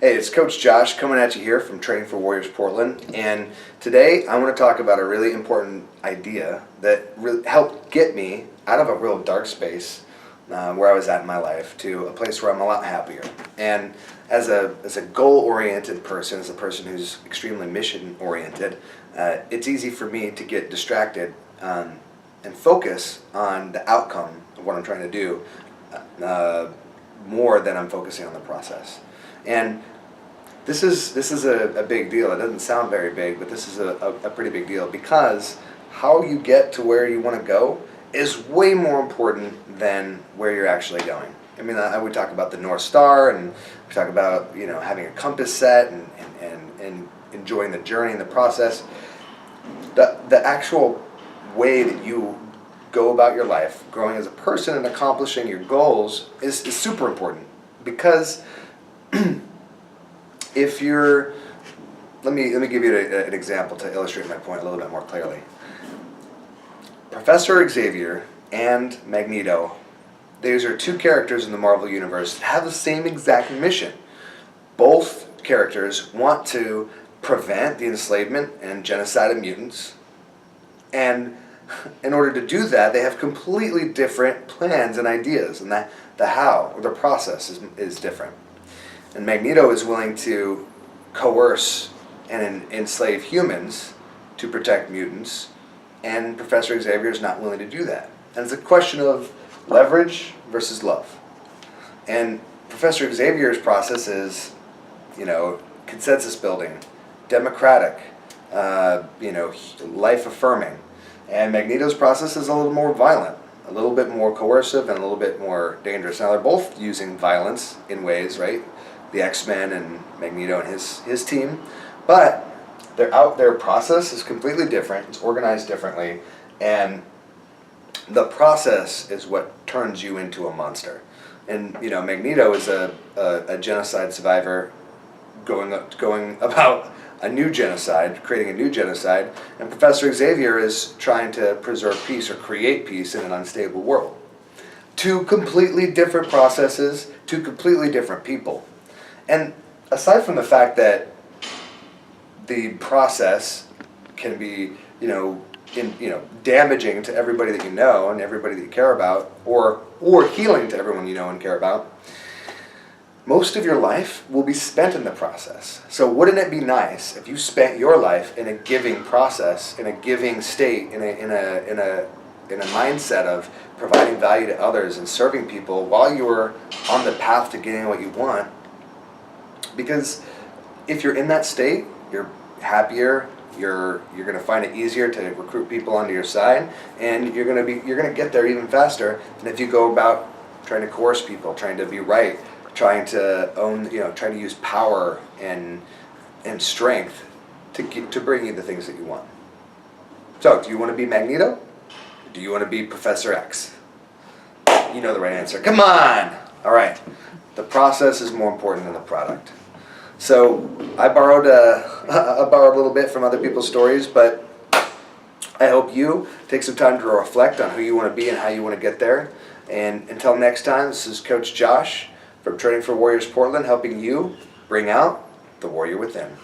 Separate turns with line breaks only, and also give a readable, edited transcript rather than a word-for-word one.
Hey, it's Coach Josh coming at you here from Training for Warriors Portland, and today I want to talk about a really important idea that really helped get me out of a real dark space where I was at in my life to a place where I'm a lot happier. And as a goal-oriented person, as a person who's extremely mission-oriented, it's easy for me to get distracted and focus on the outcome of what I'm trying to do more than I'm focusing on the process. And this is a big deal. It doesn't sound very big, but this is a pretty big deal, because how you get to where you want to go is way more important than where you're actually going. I mean, I would talk about the North Star, and we talk about, you know, having a compass set and enjoying the journey and the process. The actual way that you go about your life, growing as a person and accomplishing your goals is super important, because if you're, let me give you an example to illustrate my point a little bit more clearly. Professor Xavier and Magneto, these are two characters in the Marvel Universe that have the same exact mission. Both characters want to prevent the enslavement and genocide of mutants, and in order to do that, they have completely different plans and ideas, and the how, or the process, is different. And Magneto is willing to coerce and enslave humans to protect mutants, and Professor Xavier is not willing to do that. And it's a question of leverage versus love. And Professor Xavier's process is, you know, consensus building, democratic, life affirming. And Magneto's process is a little more violent, a little bit more coercive, and a little bit more dangerous. Now, they're both using violence in ways, right? The XMen and Magneto and his team, but their process is completely different. It's organized differently, and the process is what turns you into a monster. And you know, Magneto is a genocide survivor going about a new genocide, creating a new genocide, and Professor Xavier is trying to preserve peace or create peace in an unstable world. Two completely different processes, two completely different people. And aside from the fact that the process can be, damaging to everybody that you know and everybody that you care about, or healing to everyone you know and care about, most of your life will be spent in the process. So wouldn't it be nice if you spent your life in a giving process, in a giving state, in a mindset of providing value to others and serving people while you were on the path to getting what you want? Because if you're in that state, you're happier, you're going to find it easier to recruit people onto your side, and you're going to get there even faster than if you go about trying to coerce people, trying to be right, trying to own, trying to use power and strength to bring you the things that you want. So, do you want to be Magneto? Do you want to be Professor X? You know the right answer. Come on! All right. The process is more important than the product. So I borrowed a little bit from other people's stories, but I hope you take some time to reflect on who you want to be and how you want to get there. And until next time, this is Coach Josh from Training for Warriors Portland, helping you bring out the warrior within.